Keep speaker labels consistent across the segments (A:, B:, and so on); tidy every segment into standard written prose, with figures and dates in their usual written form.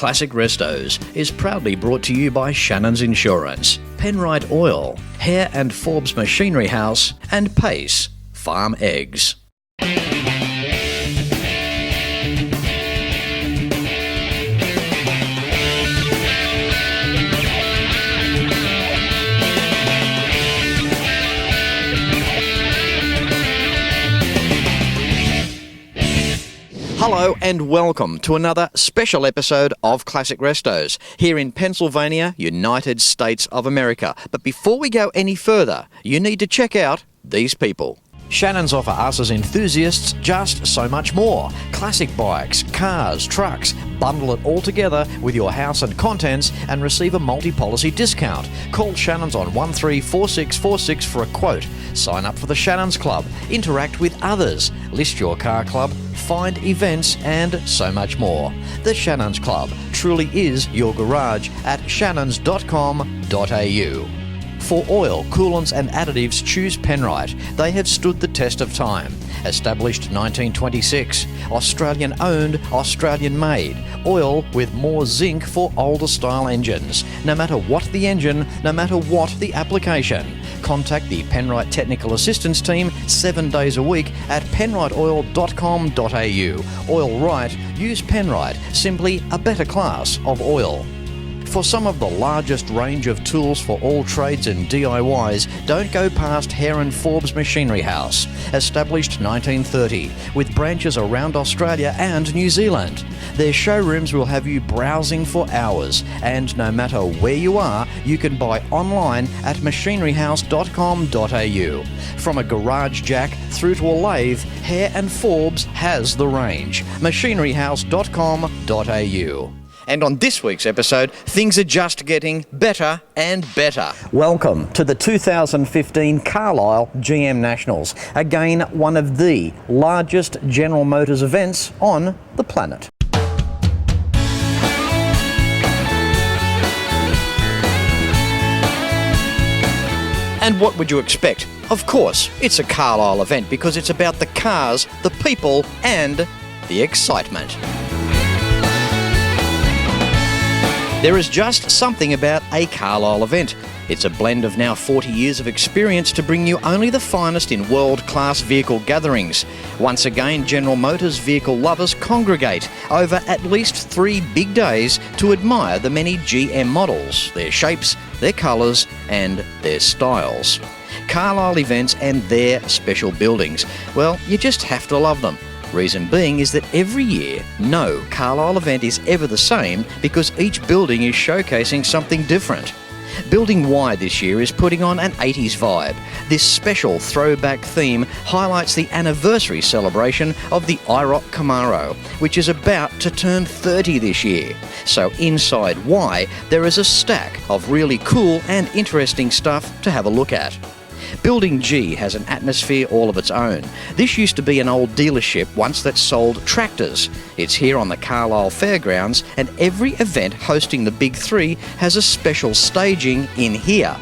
A: Classic Restos is proudly brought to you by Shannon's Insurance, Penrite Oil, Hare and Forbes Machinery House, and Pace Farm Eggs. Hello and welcome to another special episode of Classic Restos here in Pennsylvania, United States of America. But before we go any further, you need to check out these people. Shannon's offer us as enthusiasts just so much more. Classic bikes, cars, trucks. Bundle it all together with your house and contents and receive a multi-policy discount. Call Shannon's on 134646 for a quote. Sign up for the Shannon's Club. Interact with others. List your car club. Find events and so much more. The Shannon's Club truly is your garage at shannons.com.au. For oil, coolants and additives, choose Penrite. They have stood the test of time. Established 1926. Australian owned, Australian made. Oil with more zinc for older style engines. No matter what the engine, no matter what the application. Contact the Penrite Technical Assistance Team 7 days a week at penriteoil.com.au. Oil right, use Penrite, simply a better class of oil. For some of the largest range of tools for all trades and DIYs, don't go past Hare and Forbes Machinery House. Established 1930, with branches around Australia and New Zealand. Their showrooms will have you browsing for hours, and no matter where you are, you can buy online at machineryhouse.com.au. From a garage jack through to a lathe, Hare and Forbes has the range. machineryhouse.com.au. And on this week's episode, things are just getting better and better. Welcome to the 2015 Carlisle GM Nationals. Again, one of the largest General Motors events on the planet. And what would you expect? Of course, it's a Carlisle event because it's about the cars, the people, and the excitement. There is just something about a Carlisle event. It's a blend of now 40 years of experience to bring you only the finest in world-class vehicle gatherings. Once again, General Motors vehicle lovers congregate over at least 3 big days to admire the many GM models, their shapes, their colours and their styles. Carlisle events and their special buildings, well, you just have to love them. Reason being is that every year, no Carlisle event is ever the same because each building is showcasing something different. Building Y this year is putting on an 80s vibe. This special throwback theme highlights the anniversary celebration of the IROC Camaro, which is about to turn 30 this year. So inside Y, there is a stack of really cool and interesting stuff to have a look at. Building G has an atmosphere all of its own. This used to be an old dealership once that sold tractors. It's here on the Carlisle Fairgrounds, and every event hosting the Big Three has a special staging in here.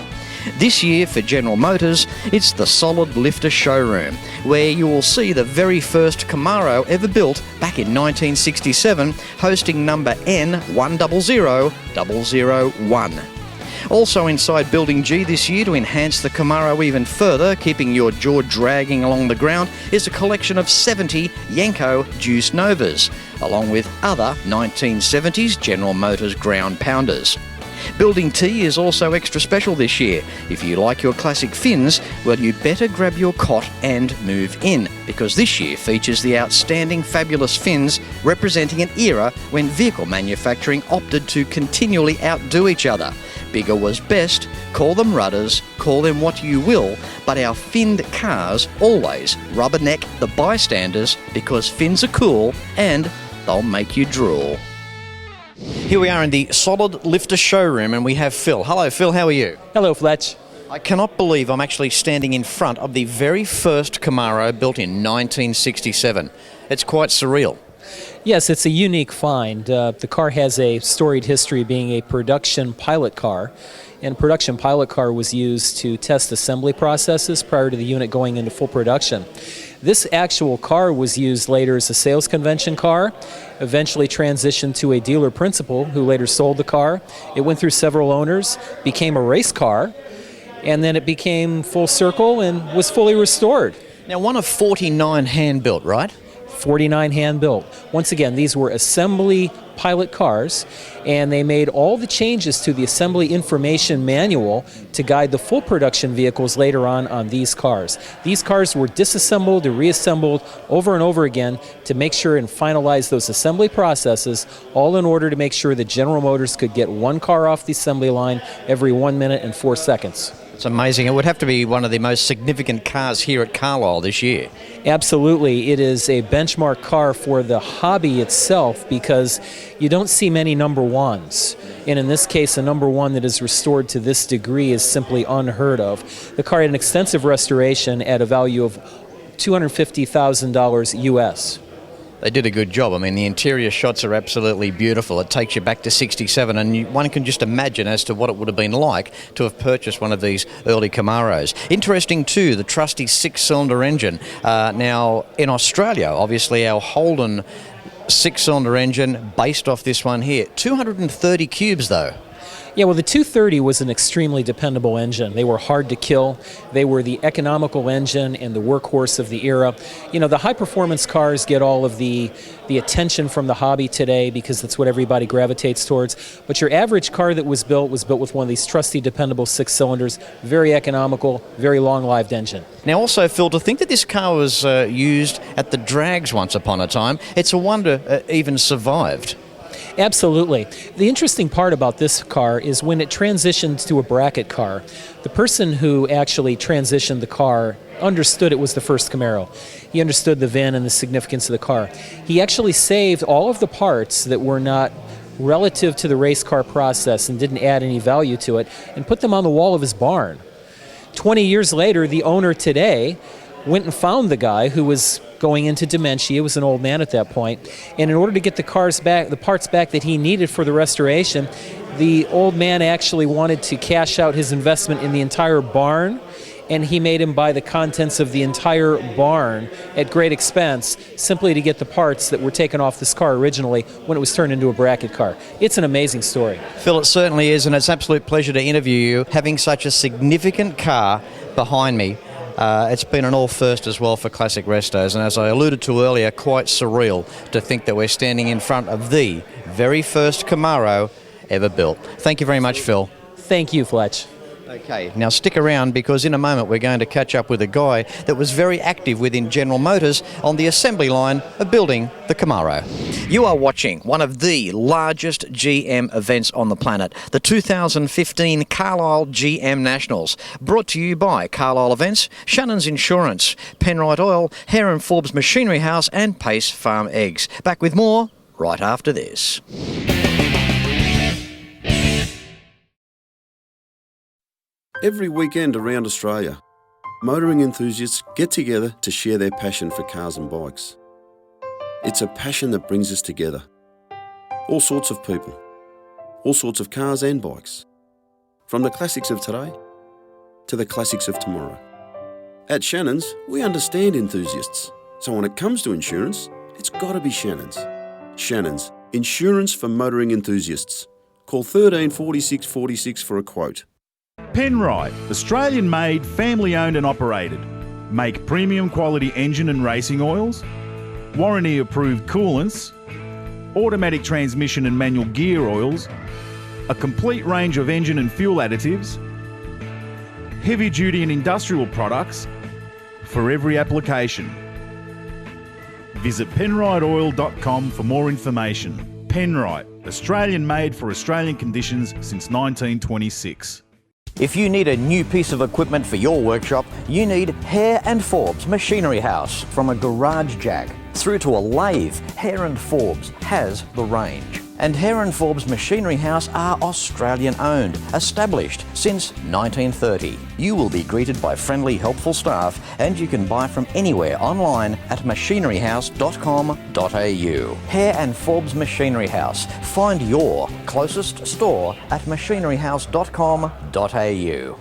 A: This year for General Motors, it's the Solid Lifter Showroom, where you will see the very first Camaro ever built back in 1967, hosting number N100001. Also inside Building G this year to enhance the Camaro even further, keeping your jaw dragging along the ground, is a collection of 70 Yanko Deuce Novas, along with other 1970s General Motors ground pounders. Building T is also extra special this year. If you like your classic fins, well, you better grab your cot and move in, because this year features the outstanding fabulous fins representing an era when vehicle manufacturing opted to continually outdo each other. Bigger was best, call them rudders, call them what you will, but our finned cars always rubberneck the bystanders because fins are cool and they'll make you drool. Here we are in the Solid Lifter Showroom and we have Phil. Hello Phil, how are you?
B: Hello Fletch.
A: I cannot believe I'm actually standing in front of the very first Camaro built in 1967. It's quite surreal.
B: Yes, it's a unique find. The car has a storied history being a production pilot car, and a production pilot car was used to test assembly processes prior to the unit going into full production. This actual car was used later as a sales convention car, eventually transitioned to a dealer principal who later sold the car. It went through several owners, became a race car, and then it became full circle and was fully restored.
A: Now, one of 49 hand-built, right?
B: 49 hand-built. Once again, these were assembly pilot cars, and they made all the changes to the assembly information manual to guide the full production vehicles later on these cars. These cars were disassembled and reassembled over and over again to make sure and finalize those assembly processes, all in order to make sure that General Motors could get one car off the assembly line every 1 minute and 4 seconds.
A: It's amazing. It would have to be one of the most significant cars here at Carlisle this year.
B: Absolutely. It is a benchmark car for the hobby itself because you don't see many number ones. And in this case, a number one that is restored to this degree is simply unheard of. The car had an extensive restoration at a value of $250,000 US.
A: They did a good job. I mean, the interior shots are absolutely beautiful. It takes you back to 67, and one can just imagine as to what it would have been like to have purchased one of these early Camaros. Interesting too, the trusty six-cylinder engine. Now, in Australia, obviously our Holden six-cylinder engine based off this one here. 230 cubes though.
B: Yeah, well, the 230 was an extremely dependable engine. They were hard to kill. They were the economical engine and the workhorse of the era. You know, the high-performance cars get all of the attention from the hobby today because that's what everybody gravitates towards. But your average car that was built with one of these trusty, dependable six cylinders, very economical, very long-lived engine.
A: Now, also, Phil, to think that this car was used at the drags once upon a time, it's a wonder it even survived.
B: Absolutely. The interesting part about this car is when it transitioned to a bracket car, the person who actually transitioned the car understood it was the first Camaro. He understood the VIN and the significance of the car. He actually saved all of the parts that were not relative to the race car process and didn't add any value to it and put them on the wall of his barn. 20 years later, the owner today went and found the guy who was going into dementia. He was an old man at that point. And in order to get the parts back that he needed for the restoration, the old man actually wanted to cash out his investment in the entire barn, and he made him buy the contents of the entire barn at great expense simply to get the parts that were taken off this car originally when it was turned into a bracket car. It's an amazing story.
A: Phil, it certainly is, and it's an absolute pleasure to interview you, having such a significant car behind me. It's been an all-first as well for Classic Restos, and as I alluded to earlier, quite surreal to think that we're standing in front of the very first Camaro ever built. Thank you very much, Phil.
B: Thank you, Fletch.
A: Okay, now stick around because in a moment we're going to catch up with a guy that was very active within General Motors on the assembly line of building the Camaro. You are watching one of the largest GM events on the planet, the 2015 Carlisle GM Nationals, brought to you by Carlisle Events, Shannon's Insurance, Penrite Oil, Hare & Forbes Machinery House and Pace Farm Eggs. Back with more right after this.
C: Every weekend around Australia, motoring enthusiasts get together to share their passion for cars and bikes. It's a passion that brings us together. All sorts of people, all sorts of cars and bikes. From the classics of today to the classics of tomorrow. At Shannon's, we understand enthusiasts. So when it comes to insurance, it's got to be Shannon's. Shannon's, insurance for motoring enthusiasts. Call 13 46 46 for a quote.
D: Penrite, Australian-made, family-owned and operated. Make premium quality engine and racing oils, warranty-approved coolants, automatic transmission and manual gear oils, a complete range of engine and fuel additives, heavy-duty and industrial products for every application. Visit penriteoil.com for more information. Penrite, Australian-made for Australian conditions since 1926.
A: If you need a new piece of equipment for your workshop, you need Hare & Forbes Machinery House. From a garage jack through to a lathe, Hare & Forbes has the range. And Hare & Forbes Machinery House are Australian owned, established since 1930. You will be greeted by friendly, helpful staff, and you can buy from anywhere online at machineryhouse.com.au. Hare & Forbes Machinery House. Find your closest store at machineryhouse.com.au.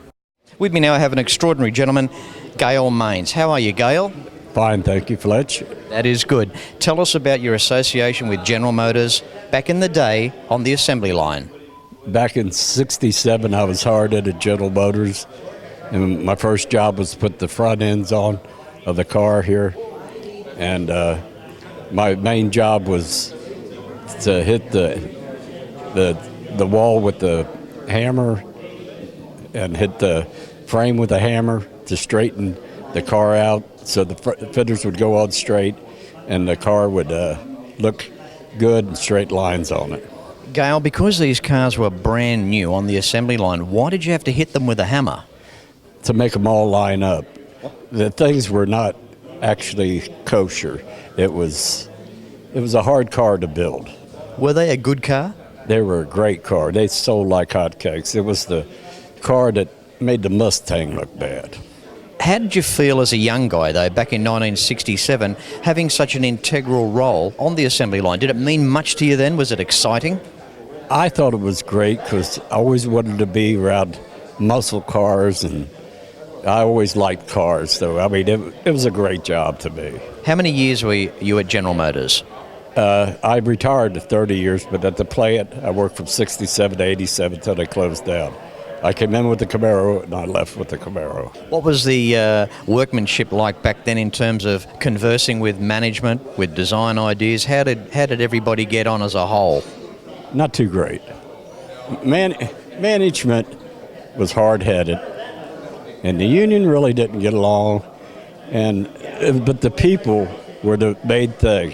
A: With me now I have an extraordinary gentleman, Gail Mains. How are you, Gail?
E: Fine, thank you, Fletch.
A: That is good. Tell us about your association with General Motors back in the day on the assembly line.
E: Back in '67, I was hired at General Motors, and my first job was to put the front ends on of the car here. And my main job was to hit the wall with the hammer and hit the frame with a hammer to straighten the car out so the fenders would go on straight and the car would look good and straight lines on it.
A: Gail, because these cars were brand new on the assembly line, why did you have to hit them with a hammer?
E: To make them all line up. The things were not actually kosher. It was a hard car to build.
A: Were they a good car?
E: They were a great car. They sold like hotcakes. It was the car that made the Mustang look bad.
A: How did you feel as a young guy, though, back in 1967, having such an integral role on the assembly line? Did it mean much to you then? Was it exciting?
E: I thought it was great because I always wanted to be around muscle cars, and I always liked cars. So, I mean, it was a great job to me.
A: How many years were you at General Motors?
E: I retired at 30 years, but at the plant, I worked from 67 to 87 until they closed down. I came in with the Camaro, and I left with the Camaro.
A: What was the workmanship like back then in terms of conversing with management, with design ideas? How did everybody get on as a whole?
E: Not too great. Management was hard-headed, and the union really didn't get along. But the people were the main thing.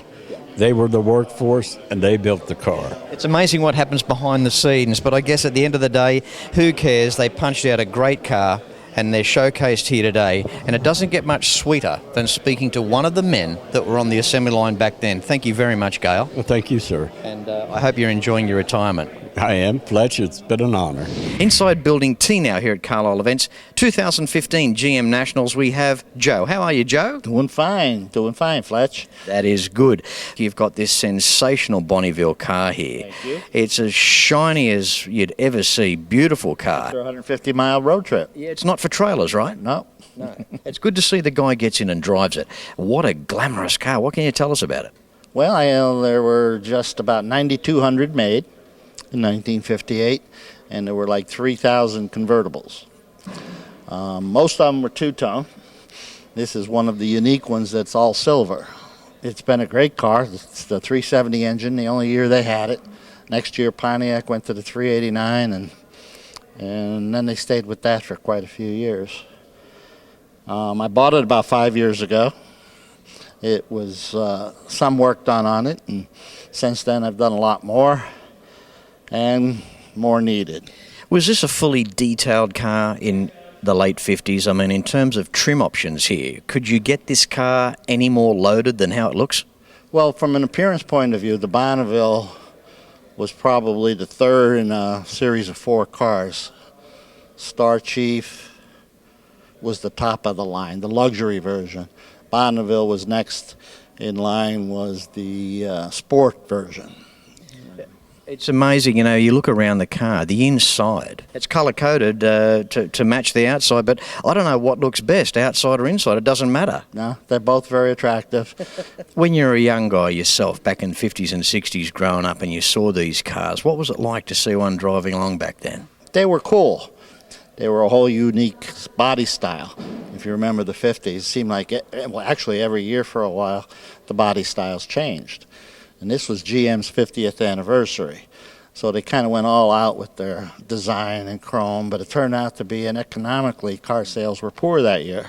E: They were the workforce, and they built the car.
A: It's amazing what happens behind the scenes, but I guess at the end of the day, who cares? They punched out a great car, and they're showcased here today, and it doesn't get much sweeter than speaking to one of the men that were on the assembly line back then. Thank you very much, Gail.
E: Well, thank you, sir.
A: And I hope you're enjoying your retirement.
E: I am. Fletch, it's been an honor.
A: Inside Building T now here at Carlisle Events, 2015 GM Nationals, we have Joe. How are you, Joe?
F: Doing fine, Fletch.
A: That is good. You've got this sensational Bonneville car here.
F: Thank you.
A: It's as shiny as you'd ever see. Beautiful car.
F: For a 150-mile road trip.
A: Yeah, it's not for trailers, right?
F: No.
A: It's good to see the guy gets in and drives it. What a glamorous car. What can you tell us about it?
F: Well, there were just about 9,200 made in 1958, and there were like 3,000 convertibles. Most of them were two-tone. This is one of the unique ones that's all silver. It's been a great car. It's the 370 engine, the only year they had it. Next year, Pontiac went to the 389, and then they stayed with that for quite a few years. I bought it about 5 years ago. It was some work done on it, and since then I've done a lot more, and more needed.
A: Was this a fully detailed car in the late 50s? I mean, in terms of trim options here, could you get this car any more loaded than how it looks?
F: Well, from an appearance point of view, the Bonneville was probably the third in a series of 4 cars. Star Chief was the top of the line, the luxury version. Bonneville was next in line, was the sport version.
A: It's amazing, you know, you look around the car, the inside, it's colour-coded to match the outside, but I don't know what looks best, outside or inside, it doesn't matter.
F: No, they're both very attractive.
A: When you were a young guy yourself, back in the 50s and 60s growing up, and you saw these cars, what was it like to see one driving along back then?
F: They were cool. They were a whole unique body style. If you remember the 50s, it seemed like, actually every year for a while, the body styles changed. And this was GM's 50th anniversary. So they kind of went all out with their design and chrome, but it turned out to be, and economically, car sales were poor that year.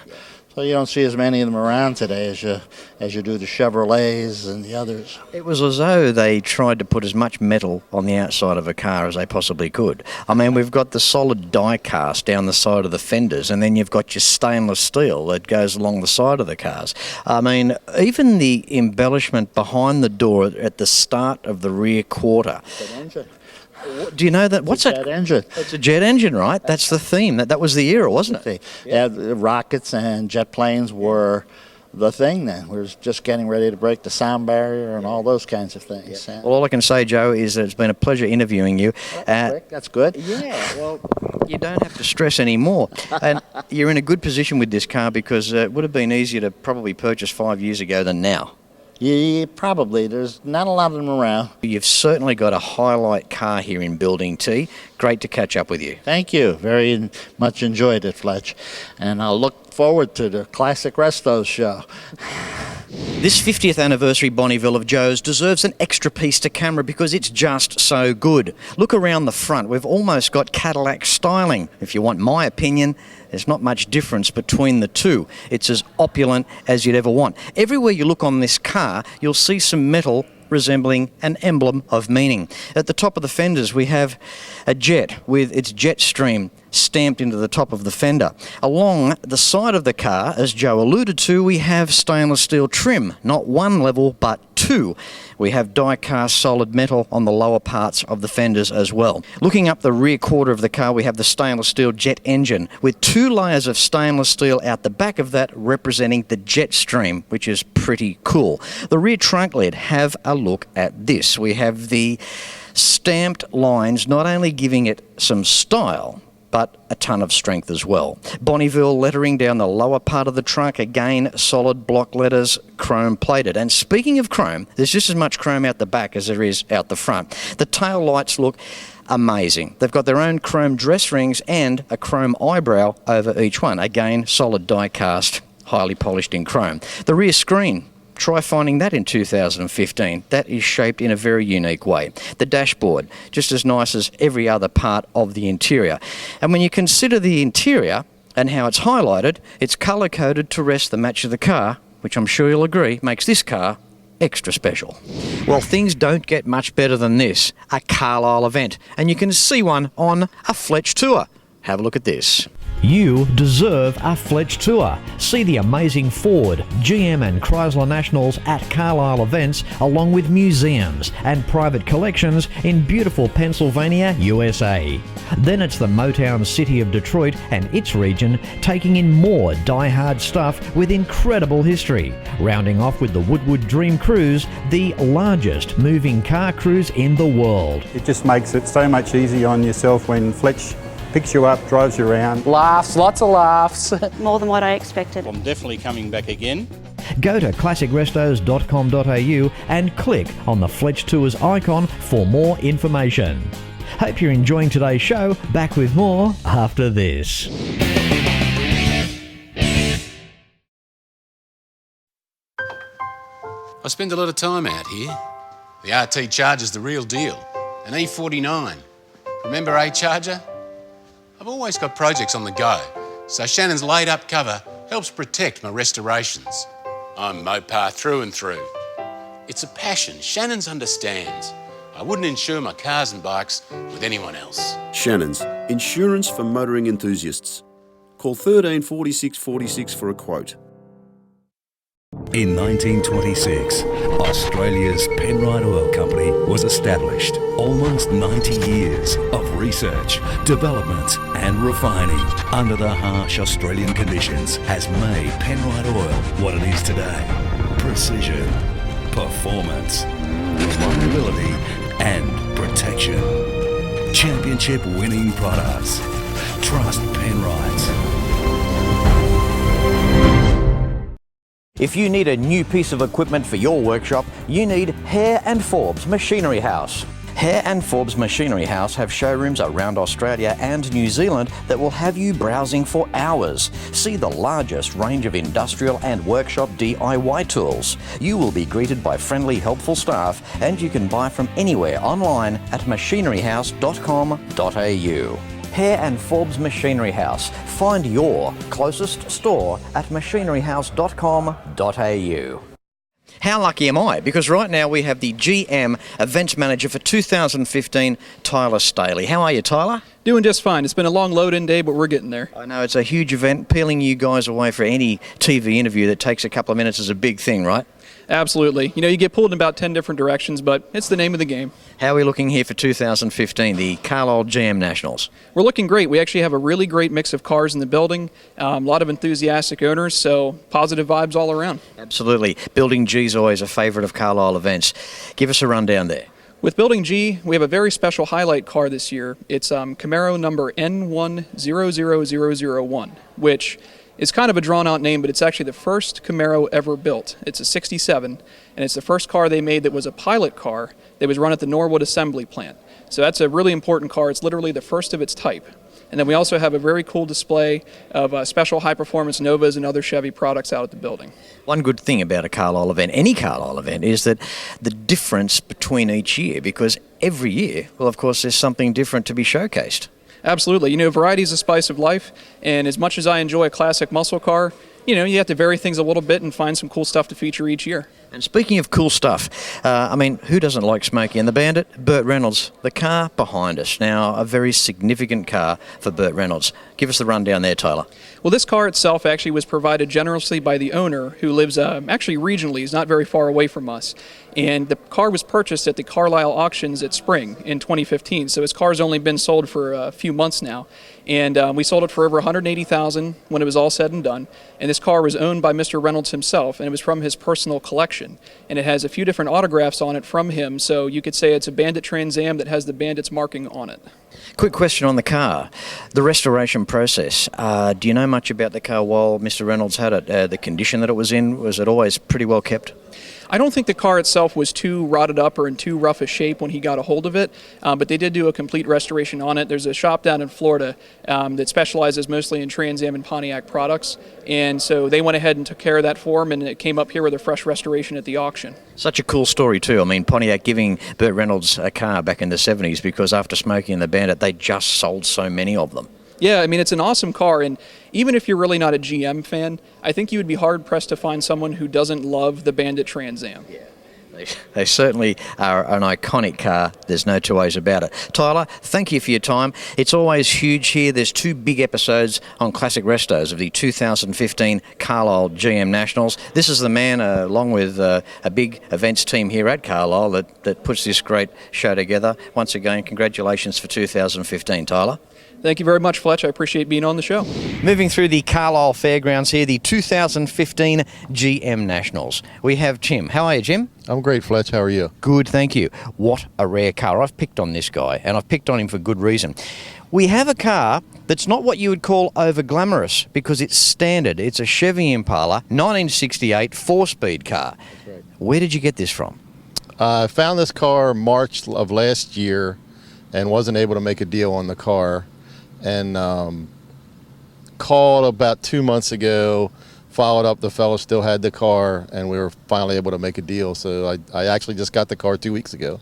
F: So you don't see as many of them around today as you do the Chevrolets and the others.
A: It was as though they tried to put as much metal on the outside of a car as they possibly could. I mean, we've got the solid die cast down the side of the fenders, and then you've got your stainless steel that goes along the side of the cars. I mean, even the embellishment behind the door at the start of the rear quarter. Do you know that? What's that?
F: Jet engine.
A: It's a jet engine, right? That's the theme. That was the era, wasn't it?
F: Yeah, the rockets and jet planes were the thing then. We're just getting ready to break the sound barrier and all those kinds of things.
A: Well, all I can say, Joe, is that it's been a pleasure interviewing you.
F: That's good.
A: Yeah, well, you don't have to stress anymore. And you're in a good position with this car because it would have been easier to probably purchase 5 years ago than now.
F: Yeah, probably. There's not a lot of them around.
A: You've certainly got a highlight car here in Building T. Great to catch up with you.
F: Thank you. Very much enjoyed it, Fletch. And I'll look forward to the Classic Restos show.
A: This 50th anniversary Bonneville of Joe's deserves an extra piece to camera because it's just so good. Look around the front. We've almost got Cadillac styling. If you want my opinion, there's not much difference between the two. It's as opulent as you'd ever want. Everywhere you look on this car, you'll see some metal resembling an emblem of meaning. At the top of the fenders, we have a jet with its jet stream stamped into the top of the fender. Along the side of the car, as Joe alluded to, we have stainless steel trim, not one level but two. We have die-cast solid metal on the lower parts of the fenders as well. Looking up the rear quarter of the car, we have the stainless steel jet engine with 2 layers of stainless steel out the back of that representing the jet stream, which is pretty cool. The rear trunk lid, have a look at this. We have the stamped lines not only giving it some style, but a ton of strength as well. Bonneville lettering down the lower part of the trunk, again solid block letters, chrome plated. And speaking of chrome, there's just as much chrome out the back as there is out the front. The tail lights look amazing. They've got their own chrome dress rings and a chrome eyebrow over each one. Again, solid die cast, highly polished in chrome. The rear screen, try finding that in 2015. That is shaped in a very unique way. The dashboard, just as nice as every other part of the interior. And when you consider the interior and how it's highlighted, it's colour-coded to rest the match of the car, which I'm sure you'll agree makes this car extra special. Well, things don't get much better than this, a Carlisle event. And you can see one on a Fletch tour. Have a look at this.
G: You deserve a Fletch tour. See the amazing Ford, GM and Chrysler Nationals at Carlisle events, along with museums and private collections in beautiful Pennsylvania, USA. Then it's the Motown city of Detroit and its region taking in more die-hard stuff with incredible history, rounding off with the Woodward Dream Cruise, the largest moving car cruise in the world.
H: It just makes it so much easier on yourself when Fletch picks you up, drives you around.
B: Laughs, lots of laughs.
I: More than what I expected.
J: I'm definitely coming back again.
G: Go to classicrestos.com.au and click on the Fletch Tours icon for more information. Hope you're enjoying today's show. Back with more after this.
K: I spend a lot of time out here. The RT Charger's the real deal. An E49. Remember A-Charger? I've always got projects on the go, so Shannon's laid-up cover helps protect my restorations. I'm Mopar through and through. It's a passion Shannon's understands. I wouldn't insure my cars and bikes with anyone else.
C: Shannon's, insurance for motoring enthusiasts. Call 13 46 46 for a quote.
L: In 1926, Australia's Penrite Oil Company was established. Almost 90 years of research, development and refining under the harsh Australian conditions has made Penrite Oil what it is today. Precision, performance, reliability and protection. Championship winning products. Trust Penrite.
A: If you need a new piece of equipment for your workshop, you need Hare and Forbes Machinery House. Hare and Forbes Machinery House have showrooms around Australia and New Zealand that will have you browsing for hours. See the largest range of industrial and workshop DIY tools. You will be greeted by friendly, helpful staff, and you can buy from anywhere online at machineryhouse.com.au. Hare and Forbes Machinery House. Find your closest store at machineryhouse.com.au. How lucky am I? Because right now we have the GM Events Manager for 2015, Tyler Staley. How are you, Tyler?
M: Doing just fine. It's been a long load-in day, but we're getting there.
A: I know, it's a huge event. Peeling you guys away for any TV interview that takes a couple of minutes is a big thing, right?
M: Absolutely. You know, you get pulled in about 10 different directions, but it's the name of the game.
A: How are we looking here for 2015, the Carlisle GM Nationals?
M: We're looking great. We actually have a really great mix of cars in the building, a lot of enthusiastic owners, so positive vibes all around.
A: Absolutely. Building G is always a favourite of Carlisle events. Give us a rundown there.
M: With Building G, we have a very special highlight car this year. It's Camaro number N100001, which is kind of a drawn-out name, but it's actually the first Camaro ever built. It's a 67, and it's the first car they made that was a pilot car that was run at the Norwood Assembly Plant. So that's a really important car. It's literally the first of its type. And then we also have a very cool display of special high-performance Novas and other Chevy products out at the building.
A: One good thing about a Carlisle event, any Carlisle event, is that the difference between each year, because every year, well, of course, there's something different to be showcased.
M: Absolutely. You know, variety is the spice of life, and as much as I enjoy a classic muscle car, you know, you have to vary things a little bit and find some cool stuff to feature each year.
A: And speaking of cool stuff, I mean, who doesn't like Smokey and the Bandit? Burt Reynolds, the car behind us. Now, a very significant car for Burt Reynolds. Give us the rundown there, Tyler.
M: Well, this car itself actually was provided generously by the owner, who lives actually regionally. He's not very far away from us. And the car was purchased at the Carlisle auctions at Spring in 2015. So his car's only been sold for a few months now. And we sold it for over $180,000 when it was all said and done. And this car was owned by Mr. Reynolds himself, and it was from his personal collection. And it has a few different autographs on it from him, so you could say it's a Bandit Trans Am that has the Bandit's marking on it.
A: Quick question on the car. The restoration process. Do you know much about the car while Mr. Reynolds had it? The condition that it was in, was it always pretty well kept?
M: I don't think the car itself was too rotted up or in too rough a shape when he got a hold of it, but they did do a complete restoration on it. There's a shop down in Florida that specializes mostly in Trans Am and Pontiac products, and so they went ahead and took care of that for him, and it came up here with a fresh restoration at the auction.
A: Such a cool story too. I mean, Pontiac giving Burt Reynolds a car back in the 70s because after Smokey and the Bandit, they just sold so many of them.
M: Yeah, I mean, it's an awesome car, and even if you're really not a GM fan, I think you would be hard-pressed to find someone who doesn't love the Bandit Trans Am.
A: Yeah. They certainly are an iconic car. There's no two ways about it. Tyler, thank you for your time. It's always huge here. There's two big episodes on Classic Restos of the 2015 Carlisle GM Nationals. This is the man, along with a big events team here at Carlisle, that puts this great show together. Once again, congratulations for 2015, Tyler.
M: Thank you very much, Fletch. I appreciate being on the show.
A: Moving through the Carlisle Fairgrounds here, the 2015 GM Nationals. We have Jim. How are you, Jim?
I: I'm great, Fletch. How are you?
A: Good, thank you. What a rare car. I've picked on this guy, and I've picked on him for good reason. We have a car that's not what you would call over-glamorous because it's standard. It's a Chevy Impala, 1968 four-speed car. That's right. Where did you get this from?
I: I found this car March of last year and wasn't able to make a deal on the car. And called about 2 months ago, followed up, the fellow still had the car, and we were finally able to make a deal. So I actually just got the car 2 weeks ago.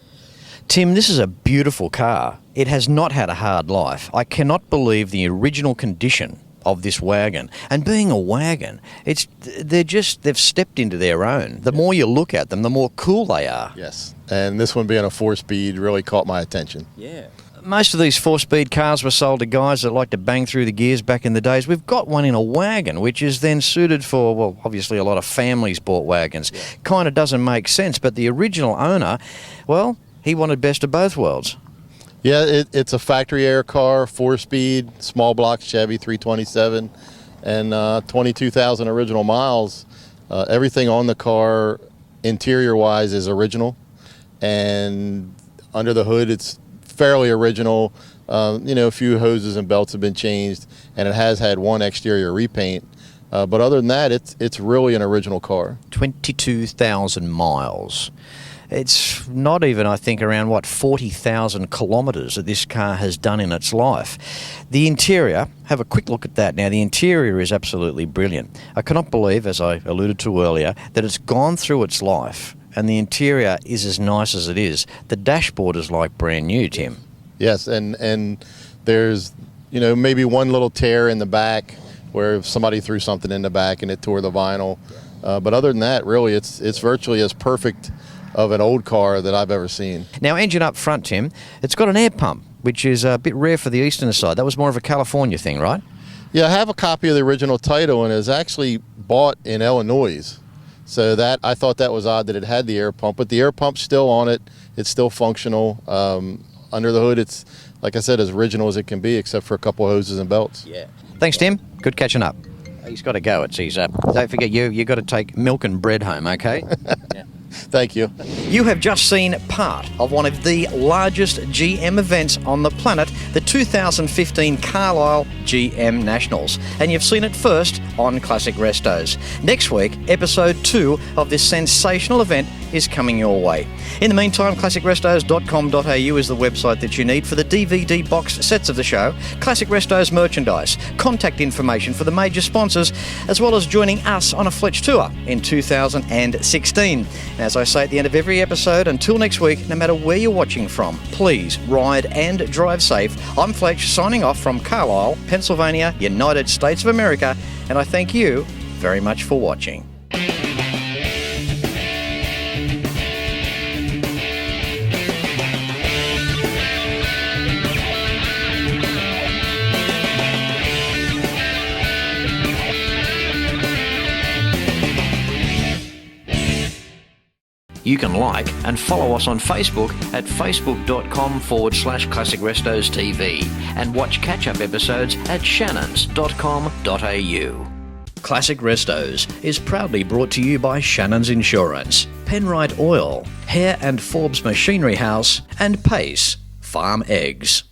A: Tim, this is a beautiful car. It has not had a hard life. I cannot believe the original condition of this wagon. And being a wagon, they've stepped into their own. The more you look at them, the more cool they are.
I: Yes, and this one being a four-speed really caught my attention.
A: Yeah. Most of these four-speed cars were sold to guys that like to bang through the gears back in the days. We've got one in a wagon, which is then suited for, well, obviously a lot of families bought wagons. Yeah. Kind of doesn't make sense, but the original owner, well, he wanted best of both worlds.
I: Yeah, it's a factory air car, four-speed, small block Chevy 327, and 22,000 original miles. Everything on the car, interior-wise, is original, and under the hood, it's fairly original. A few hoses and belts have been changed, and it has had one exterior repaint. But other than that, it's really an original car.
A: 22,000 miles. It's not even, I think, around, 40,000 kilometres that this car has done in its life. The interior, have a quick look at that now. The interior is absolutely brilliant. I cannot believe, as I alluded to earlier, that it's gone through its life and the interior is as nice as it is. The dashboard is like brand new, Tim.
I: Yes, and there's, maybe one little tear in the back where somebody threw something in the back and it tore the vinyl. But other than that, really, it's virtually as perfect of an old car that I've ever seen.
A: Now, engine up front, Tim, it's got an air pump, which is a bit rare for the eastern side. That was more of a California thing, right?
I: Yeah, I have a copy of the original title, and it was actually bought in Illinois. So that, I thought that was odd that it had the air pump, but the air pump's still on it. It's still functional. Under the hood, it's, like I said, as original as it can be, except for a couple of hoses and belts.
A: Yeah. Thanks, Tim. Good catching up. He's got to go. It's his. Don't forget, you got to take milk and bread home, okay? Yeah.
I: Thank you.
A: You have just seen part of one of the largest GM events on the planet, the 2015 Carlisle GM Nationals. And you've seen it first on Classic Restos. Next week, episode 2 of this sensational event is coming your way. In the meantime, classicrestos.com.au is the website that you need for the DVD box sets of the show, Classic Restos merchandise, contact information for the major sponsors, as well as joining us on a Fletch tour in 2016. As I say at the end of every episode, until next week, no matter where you're watching from, please ride and drive safe. I'm Fletch, signing off from Carlisle, Pennsylvania, United States of America, and I thank you very much for watching. You can like and follow us on Facebook at facebook.com/ClassicRestosTV and watch catch-up episodes at shannons.com.au. Classic Restos is proudly brought to you by Shannons Insurance, Penrite Oil, Hare and Forbes Machinery House, and Pace Farm Eggs.